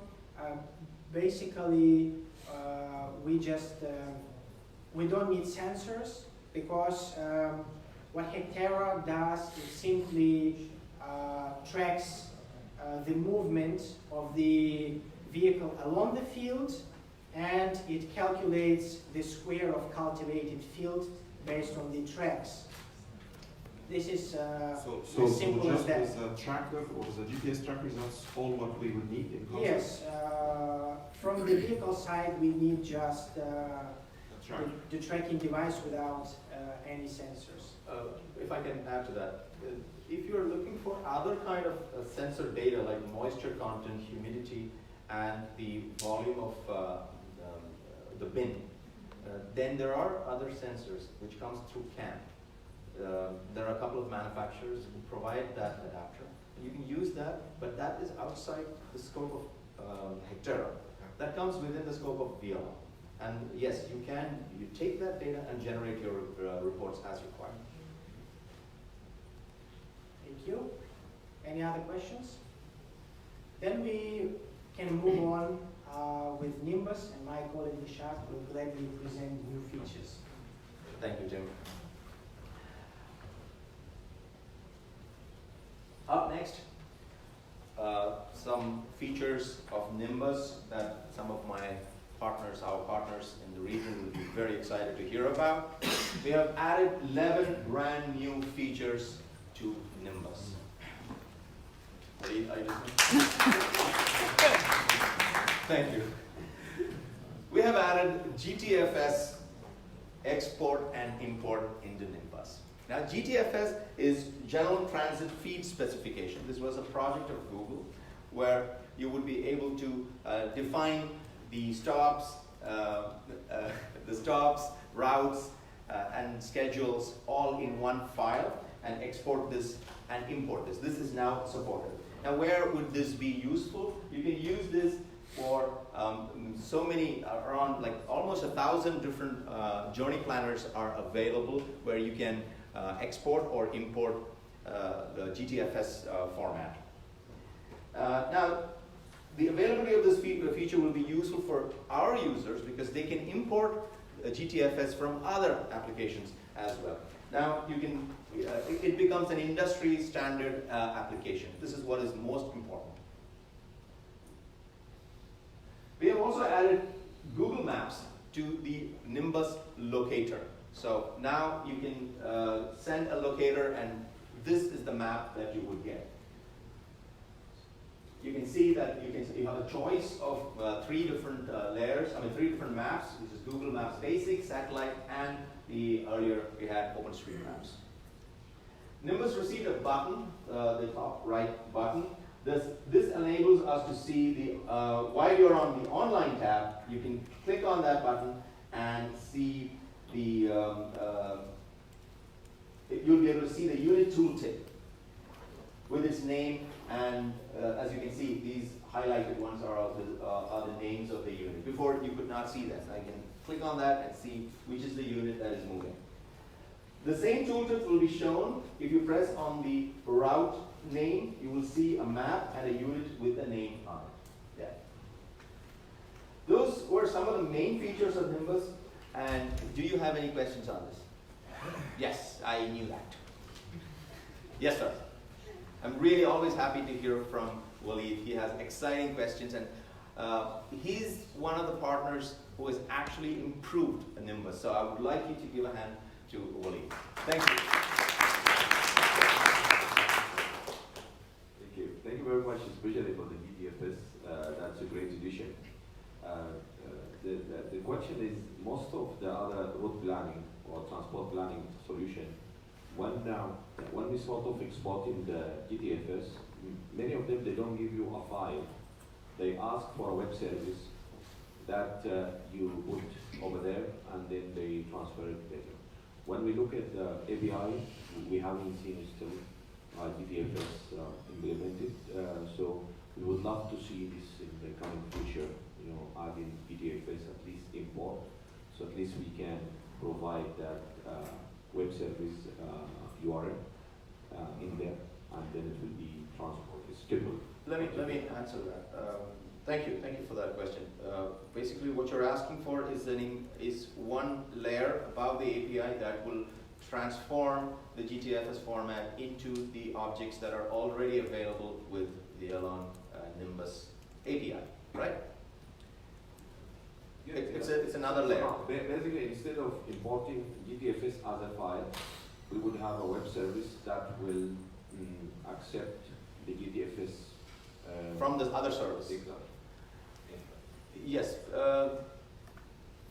basically we don't need sensors, because what Hectera does is simply tracks the movement of the vehicle along the field, and it calculates the square of cultivated field based on the tracks. This is as simple as that. As a tracker or as a GPS tracker, that's all what we would need in concept? Yes, from the vehicle side we need just the tracking device without any sensors. If I can add to that, if you're looking for other kind of sensor data like moisture content, humidity, and the volume of the bin, then there are other sensors which comes through CAN. There are a couple of manufacturers who provide that adapter. You can use that, but that is outside the scope of Hectera. That comes within the scope of Wialon. And yes, you take that data and generate your reports as required. Thank you. Any other questions? Then we can move on with Nimbus, and my colleague Nishad will gladly present new features. Thank you, Jim. Up next, some features of Nimbus that some of my partners, our partners in the region, will be very excited to hear about. We have added 11 brand new features to Nimbus. Thank you. We have added GTFS export and import into Nimbus. Now, GTFS is General Transit Feed Specification. This was a project of Google where you would be able to define the stops, routes, and schedules all in one file and export this and import this. This is now supported. Now, where would this be useful? You can use this for so many, around like almost 1,000 different journey planners are available where you can export or import the GTFS format. Now, the availability of this feature will be useful for our users because they can import GTFS from other applications as well. Now, you can, it becomes an industry standard application. This is what is most important. We have also added Google Maps to the Nimbus locator. So now you can send a locator and this is the map that you would get. You can see that you have a choice of 3 different layers, three different maps, which is Google Maps Basic, Satellite, and the earlier we had OpenStreetMaps. Nimbus received a button, the top right button. This enables us to see the, while you're on the online tab, you can click on that button and see the, you'll be able to see the unit tooltip with its name, and as you can see, these highlighted ones are the names of the unit. Before, you could not see that. I can click on that and see which is the unit that is moving. The same tooltip will be shown if you press on the route name. You will see a map and a unit with a name on it. Yeah. Those were some of the main features of Nimbus. And do you have any questions on this? Yes, I knew that. Yes, sir. I'm really always happy to hear from Walid. He has exciting questions, and He's one of the partners who has actually improved Nimbus. So I would like you to give a hand to Wali. Thank you. Thank you very much, especially for the GTFS. That's a great addition. The question is, most of the other route planning or transport planning solution, when we sort of exporting the GTFS, many of them, they don't give you a file. They ask for a web service that you put over there, and then they transfer it later. When we look at the API, we haven't seen still GTFS implemented, so we would love to see this in the coming future, adding GTFS, at least import, so at least we can provide that web service URL in there, and then it will be transported, scheduled. Let me answer that. Thank you for that question. Basically, what you're asking for is one layer above the API that will transform the GTFS format into the objects that are already available with the Wialon Nimbus API, right? Yeah, it's another layer. Basically, instead of importing GTFS as a file, we would have a web service that will accept the GTFS from the other service. Exactly. Yes,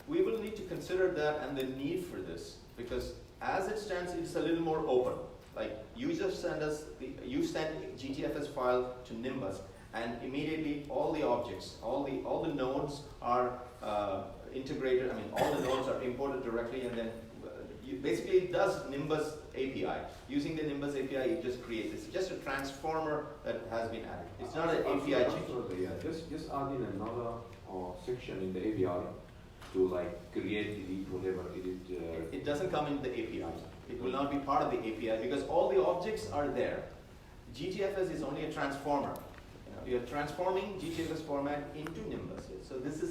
we will need to consider that and the need for this, because as it stands, it's a little more open. Like, you just send GTFS file to Nimbus, and immediately all the objects, all the nodes are integrated. I mean, all the nodes are imported directly, and then basically it does Nimbus API. Using the Nimbus API, it just creates. It's just a transformer that has been added. It's not an API change. Absolutely, yeah. Just adding another section in the API to create, delete, whatever edit. It doesn't come in the API. It will not be part of the API because all the objects are there. GTFS is only a transformer. You're transforming GTFS format into Nimbus. So this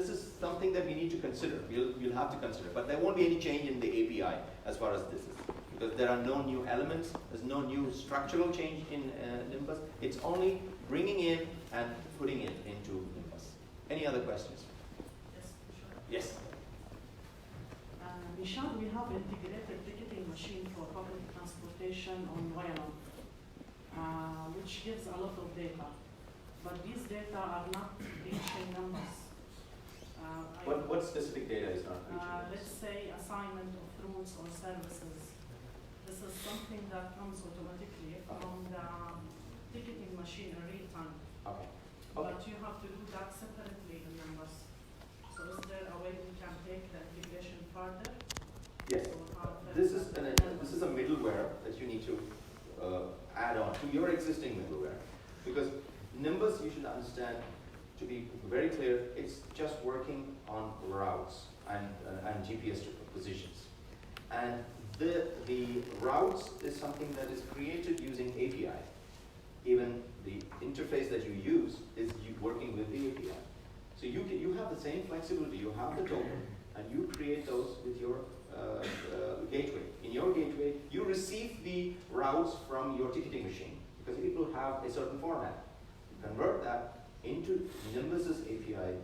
is something that we need to consider. We'll have to consider. But there won't be any change in the API as far as this is, because there are no new elements. There's no new structural change in Nimbus. It's only bringing in and putting it into Nimbus. Any other questions? Yes, sure. Yes. Nishad, we have integrated ticketing machine for public transportation on Wialon, which gives a lot of data. But these data are not reaching numbers. What specific data is not reaching? Let's say assignment of routes or services. This is something that comes automatically from the ticketing machine in real time. Okay. But you have to do that separately in numbers. So is there a way we can take the integration further? Yes. This is a middleware that you need to add on to your existing middleware, because Nimbus, you should understand, to be very clear, it's just working on routes and GPS positions. And the routes is something that is created using API. Even the interface that you use is working with the API. So you have the same flexibility. You have the token, and you create those with your gateway. In your gateway, you receive the routes from your ticketing machine, because it will have a certain format. You convert that into Nimbus's API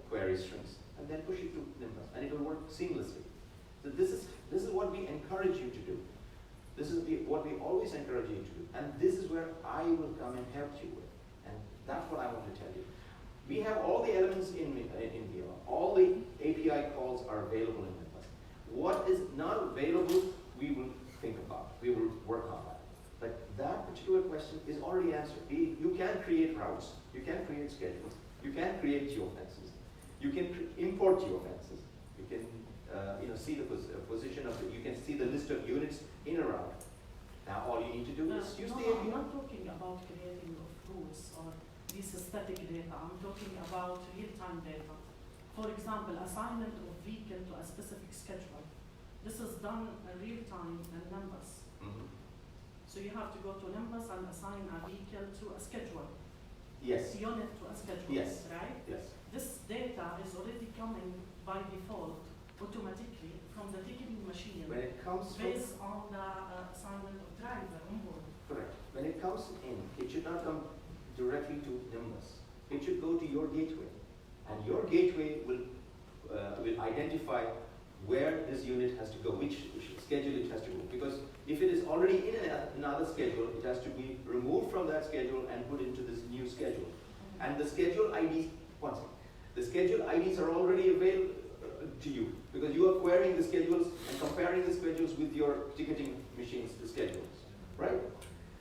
query strings, and then push it to Nimbus, and it will work seamlessly. So this is what we encourage you to do. This is what we always encourage you to do, and this is where I will come and help you with, and that's what I want to tell you. We have all the elements in Wialon. All the API calls are available in Nimbus. What is not available, we will think about. We will work on that. But that particular question is already answered. You can create routes. You can create schedules. You can create geofences. You can import geofences. You can see the position of it. You can see the list of units in a route. Now all you need to do is use the API. I'm not talking about creating of rules or this static data. I'm talking about real-time data. For example, assignment of vehicle to a specific schedule. This is done in real time in Nimbus. Mm-hmm. So you have to go to Nimbus and assign a vehicle to a schedule. Yes. Unit to a schedule. Yes. Right? Yes. This data is already coming by default automatically from the ticketing machine. When it comes based on the assignment of driver on board. Correct. When it comes in, it should not come directly to Nimbus. it should go to your gateway. And your gateway will identify where this unit has to go, which schedule it has to go. Because if it is already in another schedule, it has to be removed from that schedule and put into this new schedule. And the schedule IDs, one second, the schedule IDs are already available to you because you are querying the schedules and comparing the schedules with your ticketing machines, the schedules, right?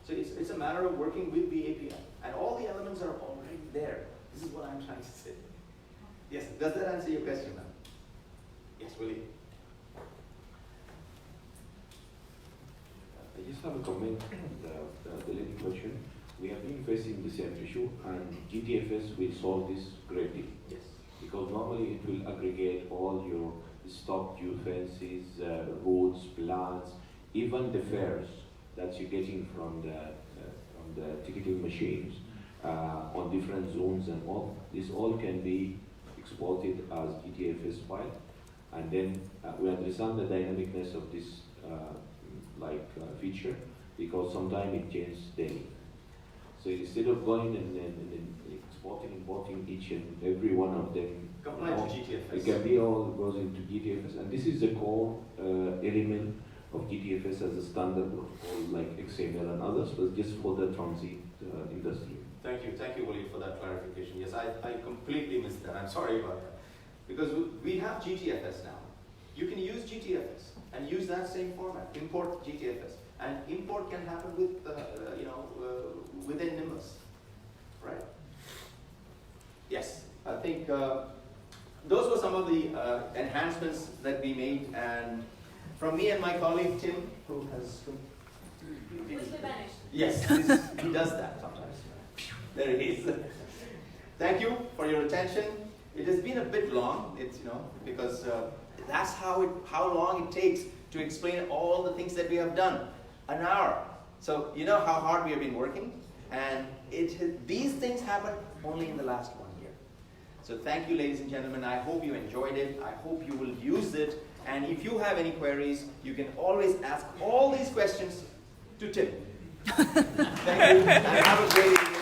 So it's a matter of working with the API. And all the elements are already there. This is what I'm trying to say. Yes, does that answer your question, ma'am? Yes, Willie. I just have a comment, the leading question. We have been facing the same issue, and GTFS will solve this greatly. Yes. Because normally it will aggregate all your stop due fences, routes, plans, even the fares that you're getting from the ticketing machines on different zones and all. This all can be exported as GTFS file, and then we understand the dynamicness of this feature because sometimes it changes daily. So instead of going and exporting, importing each and every one of them, comply to GTFS. It can be all goes into GTFS, and this is the core element of GTFS as a standard protocol like XML and others, but just for the transit industry. Thank you, Willie, for that clarification. Yes, I completely missed that. I'm sorry about that. Because we have GTFS now. You can use GTFS and use that same format, import GTFS. And import can happen with, within Nimbus, right? Yes, I think those were some of the enhancements that we made. And from me and my colleague Tim, who has vanished. Yes, he does that sometimes. There he is. Thank you for your attention. It has been a bit long, because that's how long it takes to explain all the things that we have done. An hour. So you know how hard we have been working, and these things happened only in the last 1 year. So thank you, ladies and gentlemen. I hope you enjoyed it. I hope you will use it. And if you have any queries, you can always ask all these questions to Tim. Thank you, and have a great evening.